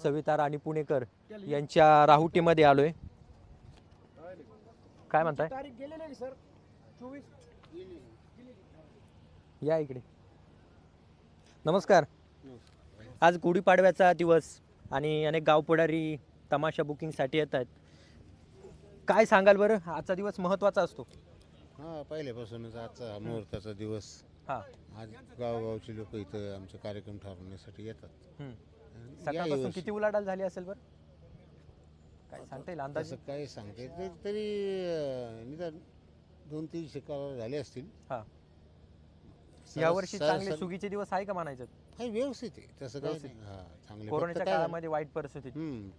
सविता राणी पुणेकर यांच्या राहुटीमध्ये आलोय. काय म्हणताय? तारीख गेलेली आहे सर 24. या इकडे. नमस्कार. आज गुढीपाडव्याचा दिवस आणि अनेक गावपुढारी तमाशा बुकिंगसाठी येत आहेत. काय सांगाल बरं, आजचा दिवस महत्त्वाचा असतो? हां, पहिल्यापासूनच आजचा मुहूर्ताचा दिवस. हां. आज गावगावचे लोक इथं आमचे कार्यक्रम ठरवण्यासाठी येतात. सकाळपासून यावर्षी किती उलाढाल झाली असेल बरं? काय सांगता येईल अंदाजे? तसं काय सांगता येत नाही, तरी निदान 200-300 करार झाले असतील. हां. सर- यावर्षी सर- चांगले सर- सुगीचे दिवस आहे का म्हणायचं? काही व्यवस्थित आहे, तसं काही व्यवस्थित. नाही. हां, चांगले. कोरोनाच्या फक्त काय काळामध्ये वाईट परिस्थिती.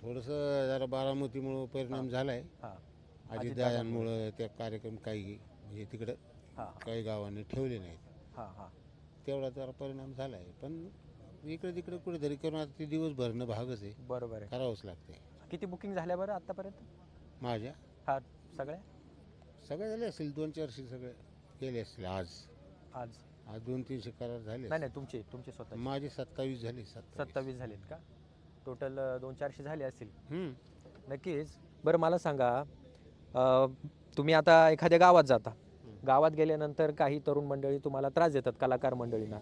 थोडंसं जरा बारामतीमुळं परिणाम झालाय. हां. अजितदादांमुळं त्या कार्यक्रम काही म्हणजे तिकडं हां काही गावांनी ठेवले नाहीत. हां हां. तेवढा जरा परिणाम झालाय, पण इकडे तिकडे कुठेतरी करून आता ते दिवस भरणं भागच आहे, बरोबर आहे. करावंच लागतंय. किती बुकिंग झाल्या बरं आतापर्यंत? माझ्या हा सगळ्या सगळे झाले असतील, 200-400 सगळे गेले असतील. आज आज? आज 200-300 करार झाले. नाही नाही, तुमचे स्वतः माझे 27 झाले. 27 झालेत का? टोटल 200-400 झाले असतील. हम्म. नक्कीच. बरं मला सांगा, तुम्ही आता एखाद्या गावात जाता, गावात गेल्यानंतर काही तरुण मंडळी तुम्हाला त्रास देतात, कलाकार मंडळींना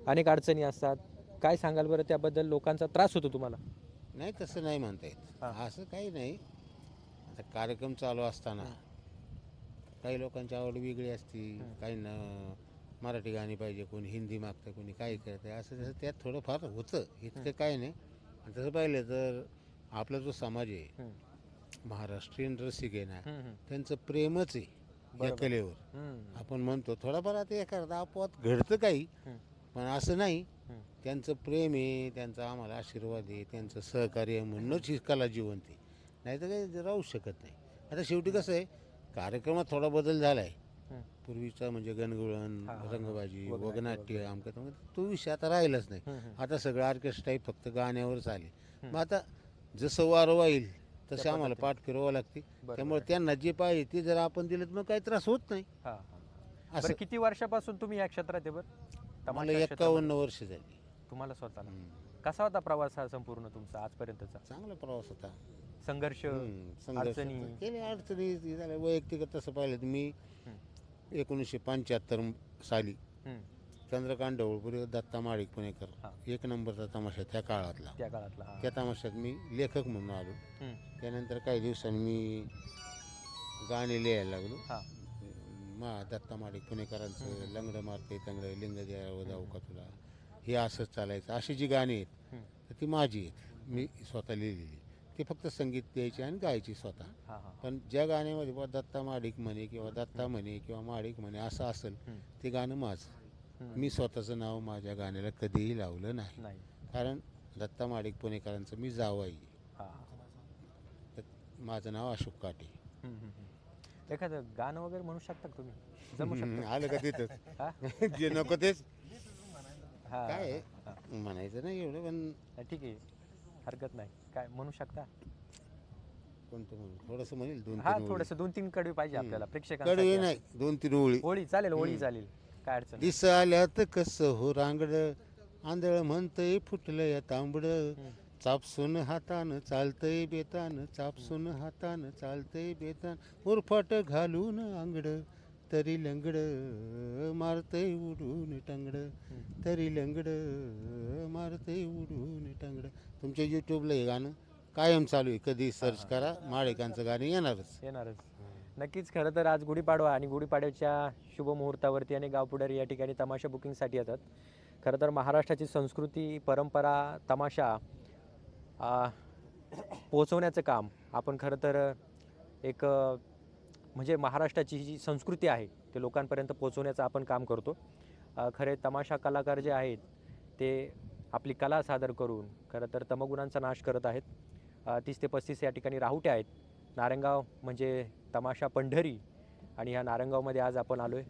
अनेक अडचणी असतात. काय सांगाल बरं त्याबद्दल? लोकांचा त्रास होतो तुम्हाला? नाही, तसं नाही म्हणता येत. हां. असं काही नाही. आता कार्यक्रम चालू असताना काही लोकांची आवड वेगळी असती. काहींना मराठी गाणी पाहिजे, कोणी हिंदी मागतं, कोणी काही करतं. असं तसं त्यात थोडंफार होतं, इतकं काय नाही. आणि तसं पाहिलं तर आपला जो समाज आहे, महाराष्ट्रीयन रसिक आहे ना, त्यांचं प्रेमच आहे या कलेवर. आपण म्हणतो थोडाफार आता एखादा अपवाद घडतं काही, पण असं नाही. त्यांचं प्रेम आहे, त्यांचा आम्हाला आशीर्वाद आहे, त्यांचं सहकार्य म्हणूनच ही कला जिवंत आहे. नाही तर काही राहू शकत नाही. आता शेवटी कसं आहे, कार्यक्रमात थोडा बदल झाला आहे. पूर्वीचा म्हणजे गणगवळण, रंगबाजी, वगनाट्य, आमचं तमकं तो विषय आता राहिलाच नाही. आता सगळं ऑर्केस्ट्रा टाईप फक्त गाण्यावरच आले. मग आता जसं वारं वाईल तसं आम्हाला पाठ फिरवावं लागते. त्यामुळे त्यांना जे पाहिजे ते जर आपण दिलं तर मग काही त्रास होत नाही. असं किती वर्षापासून तुम्ही या क्षेत्रात आहे बरं? मला 51 वर्ष झाली. तुम्हाला स्वतःला कसा होता प्रवास हा संपूर्ण तुमचा आजपर्यंतचा? चांगला प्रवास होता. संघर्ष, अडचणी? केले अडचणी झाल्या. वैयक्तिक तसं पाहिलं तर मी 1975 साली चंद्रकांत ढवळपुरी, दत्ता माडिक पुणेकर, 1 नंबरचा तमाशा त्या काळातला. त्या तमाशात मी लेखक म्हणून आलो. त्यानंतर काही दिवसांनी मी गाणी लिहायला लागलो. दत्ता माडिक पुणेकरांचं लंगडं मारते तंगडं, लिंग द्या जाऊ का तुला, हे असंच चालायचं. अशी जी गाणी आहेत तर ती माझी आहेत, मी स्वतः लिहिलेली. ते फक्त संगीत द्यायचे आणि गायची स्वतः. पण ज्या गाण्यामध्ये बुवा दत्ता माडिक म्हणे किंवा दत्ता म्हणे किंवा माडिक म्हणे असं असेल, ते गाणं माझं. मी स्वतःचं नाव माझ्या गाण्याला कधीही लावलं नाही. कारण दत्ता माडिक पुणेकरांचं मी जावई. माझं नाव अशोक काटे. एखादं गाणं वगैरे म्हणू शकता का तुम्ही? जमू शकतं? आलं का तिथं जे नको तेच काय म्हणायचं नाही एवढं, पण ठीक आहे, हरकत नाही. काय म्हणू शकता? कोणतं म्हणून थोडंसं म्हणेल, 2-3 थोडंसं 2-3 कडवी पाहिजे आपल्याला प्रेक्षकांना. कडवे नाही, 2-3 ओळी. ओळी चालेल, ओळी चालेल, काय अडचण? दिसाल्यात कसं हो रांगड, आंधळ म्हणतंय फुटलंय तांबड, चापसून हातानं चालतंय बेतान, चापसून हातानं चालतंय बेतान, उरफाट घालून आंगड, तरी लंगड मारतंय उडून टंगड, तरी लंगड मारतंय उडून टंगड. तुमच्या यूट्यूबला हे गाणं कायम चालू आहे, कधी सर्च करा, माडिकांचं गाणं येणारच. नक्कीच. खरं तर आज गुढीपाडवा आणि गुढीपाडव्याच्या शुभ मुहूर्तावरती अनेक गावपुढारी या ठिकाणी तमाशा बुकिंगसाठी येतात. खरं तर महाराष्ट्राची संस्कृती, परंपरा, तमाशा पोहोचवण्याचं काम आपण खरं तर एक म्हणजे महाराष्ट्राची जी संस्कृती आहे ते लोकांपर्यंत पोहोचवण्याचं आपण काम करतो. खरे तमाशा कलाकार जे आहेत ते आपली कला सादर करून खरं तर तमगुणांचा नाश करत आहेत. 30 ते 35 या ठिकाणी राहुट्या आहेत. नारायणगाव म्हणजे तमाशा पंढरी आणि ह्या नारायणगावमध्ये आज आपण आलो आहे.